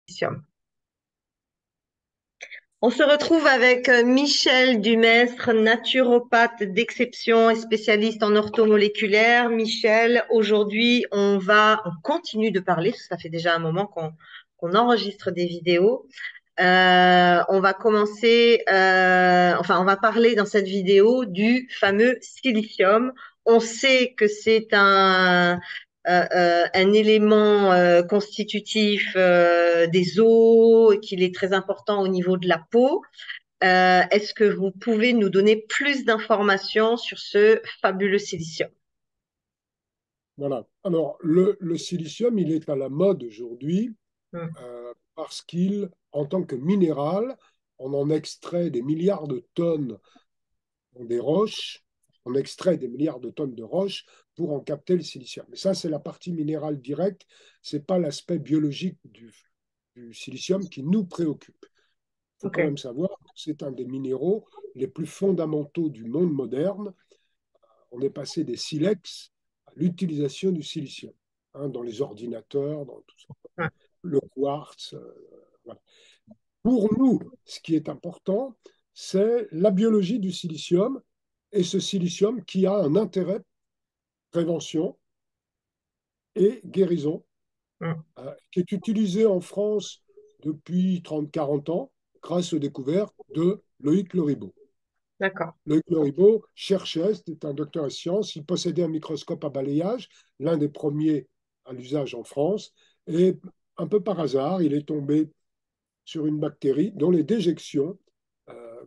Silicium. On se retrouve avec Michel Dumestre, naturopathe d'exception et spécialiste en orthomoléculaire. Michel, aujourd'hui, on continue de parler, parce que ça fait déjà un moment qu'on enregistre des vidéos. On va commencer, on va parler dans cette vidéo du fameux silicium. On sait que c'est un élément constitutif des os et qu'il est très important au niveau de la peau. Est-ce que vous pouvez nous donner plus d'informations sur ce fabuleux silicium? Voilà. Alors, le silicium, il est à la mode aujourd'hui Hmm. parce qu'il, en tant que minéral, on en extrait des milliards de tonnes dans des roches, on extrait des milliards de tonnes de roches pour en capter le silicium. Mais ça, c'est la partie minérale directe, ce n'est pas l'aspect biologique du silicium qui nous préoccupe. Il faut Ok, quand même savoir que c'est un des minéraux les plus fondamentaux du monde moderne. On est passé des silex à l'utilisation du silicium, hein, dans les ordinateurs, dans tout ça. ouais, Le quartz. Voilà. Pour nous, ce qui est important, c'est la biologie du silicium et ce silicium qui a un intérêt prévention et guérison, hmm, qui est utilisé en France depuis 30-40 ans grâce aux découvertes de Loïc Loribo. d'accord. Loïc Loribo cherchait, c'était un docteur en sciences, il possédait un microscope à balayage, l'un des premiers à l'usage en France, et un peu par hasard, il est tombé sur une bactérie dont les déjections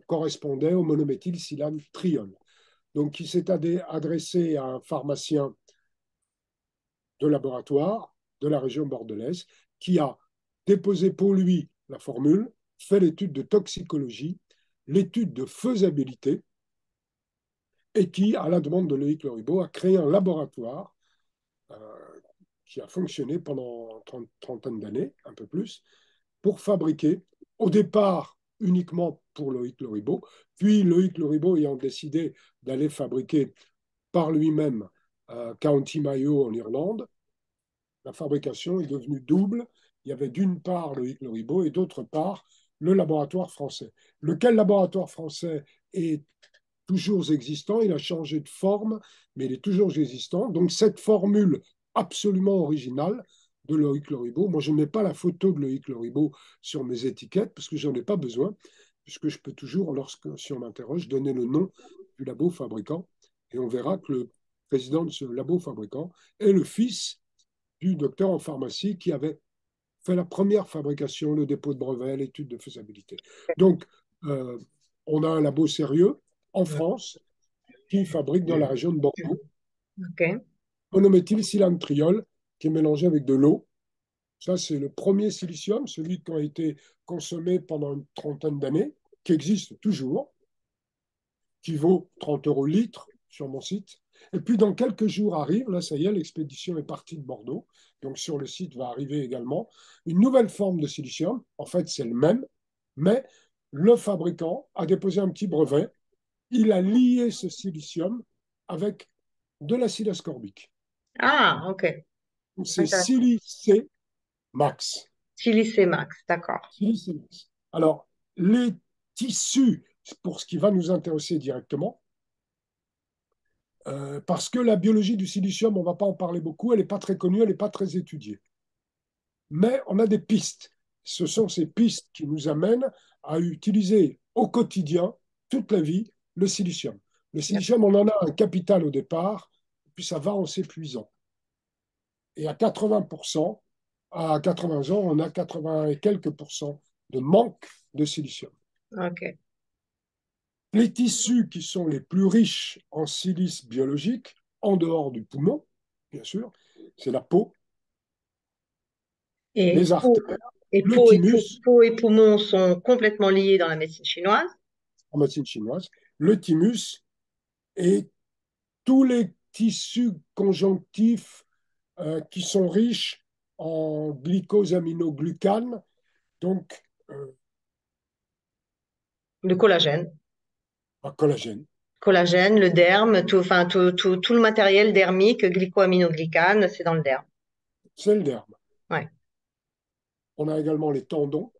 correspondaient au monométhylsilane triol. Donc, il s'est adressé à un pharmacien de laboratoire de la région bordelaise qui a déposé pour lui la formule, fait l'étude de toxicologie, l'étude de faisabilité, et qui, à la demande de Loïc Loribo, a créé un laboratoire euh, qui a fonctionné pendant une trentaine d'années, un peu plus, pour fabriquer, au départ uniquement pour Loïc Loribo, puis Loïc Loribo ayant décidé d'aller fabriquer par lui-même County Mayo en Irlande, la fabrication est devenue double. Il y avait d'une part Loïc Loribo et d'autre part le laboratoire français. Lequel laboratoire français est toujours existant, il a changé de forme, mais il est toujours existant. Donc cette formule absolument originale de Loïc Loribo, moi je ne mets pas la photo de Loïc Loribo sur mes étiquettes parce que j'en ai pas besoin, puisque je peux toujours, si on m'interroge, donner le nom du labo fabricant et on verra que le président de ce labo fabricant est le fils du docteur en pharmacie qui avait fait la première fabrication, le dépôt de brevet, l'étude de faisabilité. Donc, euh, on a un labo sérieux en France qui fabrique dans la région de Bordeaux Ok. monométhylsilanetriol qui est mélangé avec de l'eau. Ça, c'est le premier silicium, celui qui a été consommé pendant une trentaine d'années, qui existe toujours, qui vaut 30 euros le litre sur mon site. Et puis, dans quelques jours arrive, là, ça y est, l'expédition est partie de Bordeaux. Donc, sur le site va arriver également une nouvelle forme de silicium. En fait, c'est le même, mais le fabricant a déposé un petit brevet. Il a lié ce silicium avec de l'acide ascorbique. Ah, ok. C'est Intéressant. Silicé Max. Silicé max, d'accord. Silicé Max. Alors, les tissus, pour ce qui va nous intéresser directement, parce que la biologie du silicium, on ne va pas en parler beaucoup, elle n'est pas très connue, elle n'est pas très étudiée. Mais on a des pistes. Ce sont ces pistes qui nous amènent à utiliser au quotidien, toute la vie, le silicium. Le silicium, on en a un capital au départ, puis ça va en s'épuisant. Et à 80%, à 80 ans, on a 80 et quelques pourcents de manque de silicium. Ok. Les tissus qui sont les plus riches en silice biologique, en dehors du poumon, bien sûr, c'est la peau, Et les artères, le thymus, peau et poumons sont complètement liés dans la médecine chinoise. en médecine chinoise, le thymus et tous les tissus conjonctifs qui sont riches en glycosaminoglucanes, donc Le collagène. en collagène. Collagène, le derme, tout le matériel dermique, glycoaminoglycane, c'est dans le derme. C'est le derme. Ouais. On a également Oui. les tendons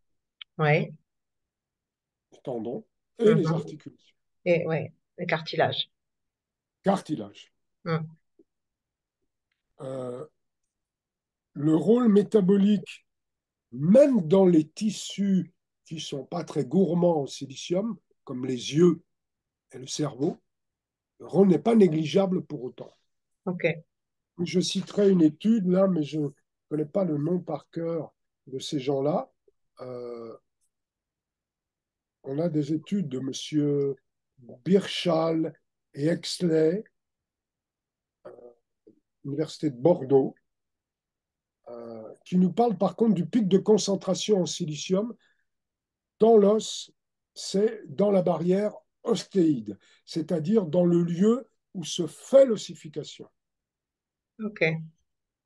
et les Mhm. articulations. Et ouais, le cartilage. Cartilage. Mhm. Euh, le rôle métabolique, même dans les tissus qui ne sont pas très gourmands en silicium, comme les yeux et le cerveau, le rôle n'est pas négligeable pour autant. Ok. Je citerai une étude là, mais je ne connais pas le nom par cœur de ces gens-là. Euh, on a des études de M. Birchall et Exley, Université de Bordeaux, qui nous parlent par contre du pic de concentration en silicium dans l'os, c'est dans la barrière ostéide, c'est-à-dire dans le lieu où se fait l'ossification. Ok.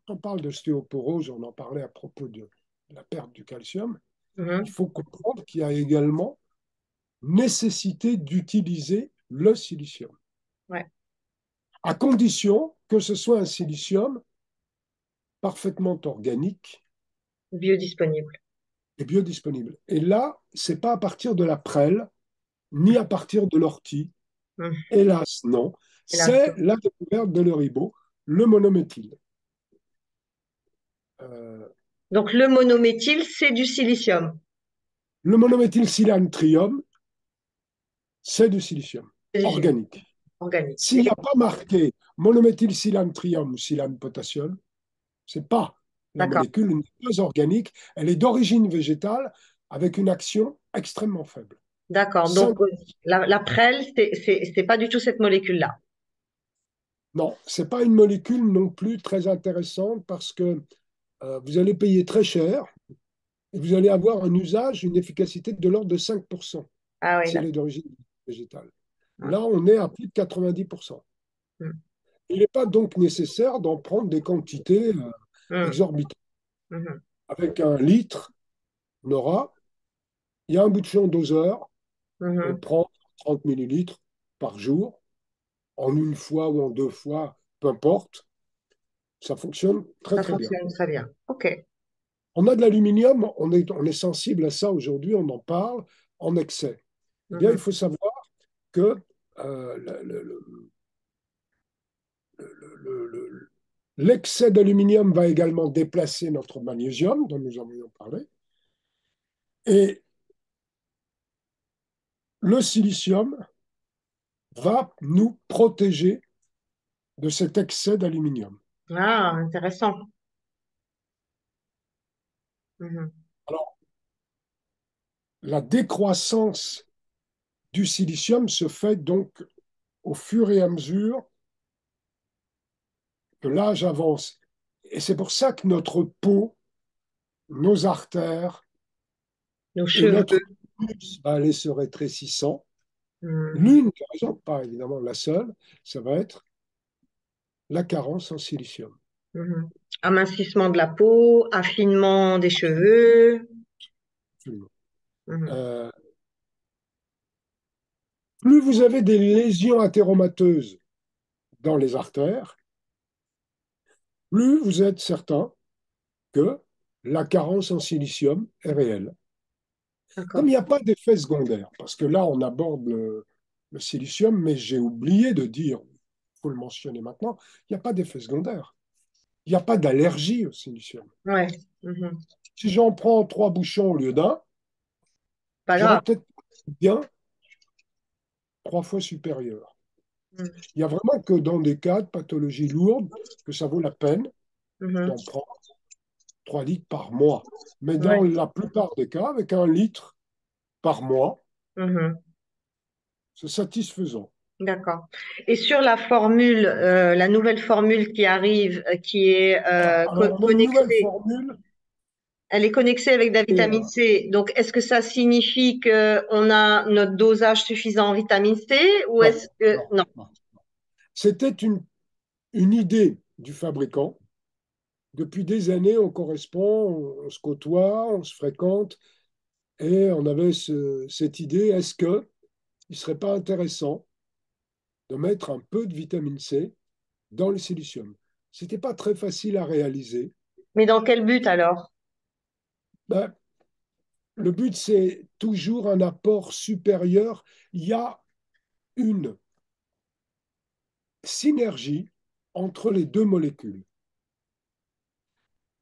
Quand on parle d'ostéoporose, on en parlait à propos de la perte du calcium, il Mhm. faut comprendre qu'il y a également nécessité d'utiliser le silicium, Ouais. à condition que ce soit un silicium parfaitement organique Biodisponible. et biodisponible. Et là, c'est pas à partir de la prêle, ni à partir de l'ortie, Mhm. hélas non, Et là, c'est la découverte de l'Euribo, le monométhyle. Euh, donc, le monométhyle, c'est du silicium. le monométhylsilantrium, c'est du silicium C'est du silicium organique. organique. S'il n'y a pas marqué monométhylsilantrium ou silane potassium, c'est pas la D'accord. molécule n'est pas organique, elle est d'origine végétale avec une action extrêmement faible. D'accord. Cinq- Donc, la prêle, c'est pas du tout cette molécule-là. non, c'est pas une molécule non plus très intéressante parce que vous allez payer très cher et vous allez avoir un usage, une efficacité de l'ordre de 5% Ah oui, si elle d'accord. est d'origine végétale. Mhm. Là, on est à plus de 90%. Il n'est pas donc nécessaire d'en prendre des quantités Mhm. exorbitantes. Mhm. Avec un litre, on aura, il y a un bouchon doseur, on Mhm. prend 30 millilitres par jour, en une fois ou en deux fois, peu importe, ça fonctionne très Ça très bien. fonctionne très bien. OK. On a de l'aluminium, on est sensible à ça aujourd'hui, on en parle en excès. Eh bien, il Mhm. faut savoir que l'excès d'aluminium va également déplacer notre magnésium, dont nous avions parlé, et le silicium va nous protéger de cet excès d'aluminium. Ah, intéressant. Mhm. Alors, la décroissance du silicium se fait donc au fur et à mesure que l'âge avance. Et c'est pour ça que notre peau, nos artères Nos et cheveux. notre pouce va aller se rétrécissant. Mhm. L'une des raisons, pas évidemment la seule, ça va être la carence en silicium. Mhm. Amincissement de la peau, affinement des cheveux. Mhm. Euh, plus vous avez des lésions athéromateuses dans les artères, plus vous êtes certain que la carence en silicium est réelle. Comme D'accord. il n'y a pas d'effet secondaire, parce que là, on aborde le silicium, mais j'ai oublié de dire, il faut le mentionner maintenant, il n'y a pas d'effet secondaire. Il n'y a pas d'allergie au silicium. Ouais. Mhm. Si j'en prends trois bouchons au lieu d'un, Pas j'aurais grave. peut-être bien trois fois supérieur. Mhm. Il n'y a vraiment que dans des cas de pathologie lourde que ça vaut la peine Mhm. d'en prendre 3 litres par mois. Mais dans Ouais. la plupart des cas, avec un litre par mois, Mhm. c'est satisfaisant. D'accord. Et sur la formule, la nouvelle formule qui arrive, qui est Alors, on a une nouvelle connectée, formule. elle est connectée avec de la Et, vitamine C. Donc, est-ce que ça signifie qu'on a notre dosage suffisant en vitamine C ou non, est-ce que non, non? non. C'était une idée du fabricant. Depuis des années, on correspond, on se côtoie, on se fréquente, et on avait cette idée, est-ce qu'il ne serait pas intéressant de mettre un peu de vitamine C dans le silicium? Ce n'était pas très facile à réaliser. Mais dans quel but alors? Ben, le but, c'est toujours un apport supérieur. Il y a une synergie entre les deux molécules.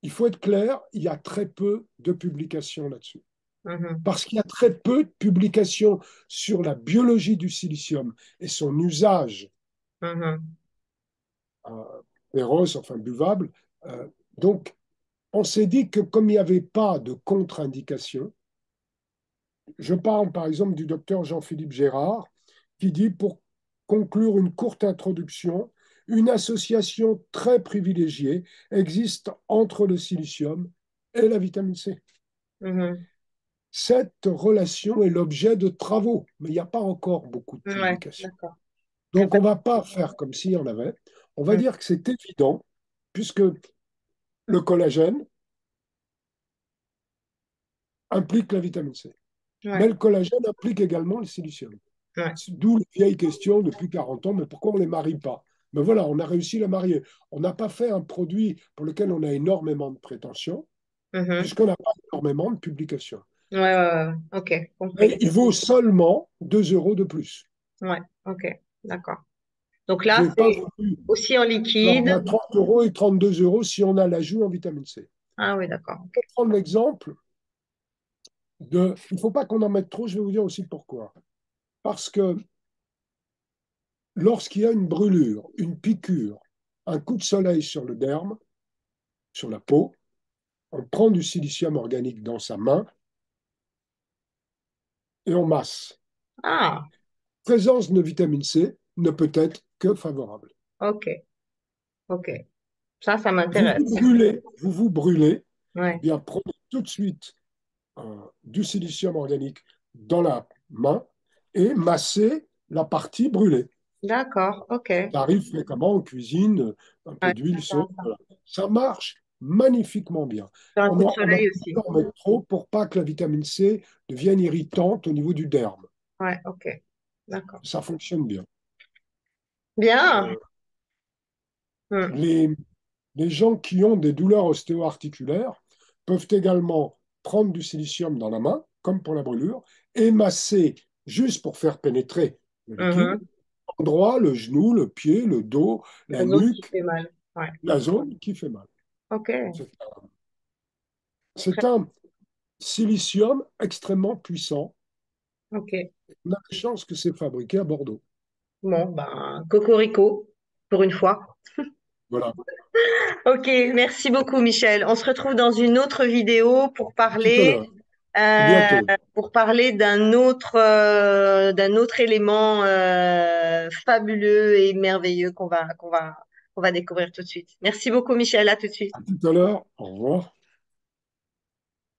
Il faut être clair, il y a très peu de publications là-dessus. Mhm, Parce qu'il y a très peu de publications sur la biologie du silicium et son usage mhm, féroce, enfin buvable. Euh, donc, on s'est dit que comme il n'y avait pas de contre-indication, je parle par exemple du docteur Jean-Philippe Gérard, qui dit, pour conclure une courte introduction, une association très privilégiée existe entre le silicium et la vitamine C. mhm. Cette relation est l'objet de travaux, mais il n'y a pas encore beaucoup de Ouais, publications. d'accord. Ah Donc, bah, on ne va pas faire comme s'il y en avait. On va mhm, dire que c'est évident, puisque le collagène implique la vitamine C. Mais ouais, le collagène implique également le silicium. ouais. D'où les vieilles questions depuis 40 ans, mais pourquoi on ne les marie pas? Mais voilà, on a réussi à les marier. On n'a pas fait un produit pour lequel on a énormément de prétentions, Mhm. puisqu'on n'a pas énormément de publications. Ouais, ouais, ouais, ouais. Ok, Mais compris. il vaut seulement 2 euros de plus. Ouais, ok, d'accord. Donc Je là, n'ai pas c'est voulu. aussi en Alors, il y liquide. a 30 euros et 32 euros si on a l'ajout en vitamine C. Ah oui, d'accord. On peut prendre l'exemple de. Il ne faut pas qu'on en mette trop, je vais vous dire aussi pourquoi. Parce que lorsqu'il y a une brûlure, une piqûre, un coup de soleil sur le derme, sur la peau, on prend du silicium organique dans sa main et on masse. Ah, La présence de vitamine C ne peut être que favorable. ok, ok. Ça Vous vous m'intéresse. brûlez, vous vous brûlez, eh Ouais, bien prenez tout de suite du silicium organique dans la main et massez la partie brûlée. d'accord, ok. Ça arrive fréquemment en cuisine, un peu Ouais, d'huile, c'est saute, intéressant. voilà. Ça marche magnifiquement bien. Sur un On coup de n'a soleil pas aussi. besoin d'en mettre trop pour pas que la vitamine C devienne irritante au niveau du derme. Ouais, ok, d'accord. Ça fonctionne bien. Bien. Euh, Hmm. les, les gens qui ont des douleurs ostéo-articulaires peuvent également prendre du silicium dans la main, comme pour la brûlure, et masser juste pour faire pénétrer le liquide, Mhm. l'endroit, le genou, le pied, le dos, la La zone qui nuque, fait mal. Ouais, la zone qui fait mal. ok, C'est très, un silicium extrêmement puissant. ok. On a la chance que c'est fabriqué à Bordeaux. Bon, ben, cocorico, pour une fois. Voilà, Ok, merci beaucoup, Michel. On se retrouve dans une autre vidéo à tout à l'heure. À euh, bientôt. pour parler d'un autre élément fabuleux et merveilleux qu'on va découvrir tout de suite. Merci beaucoup, Michel. À tout de suite. À tout à l'heure. Au revoir.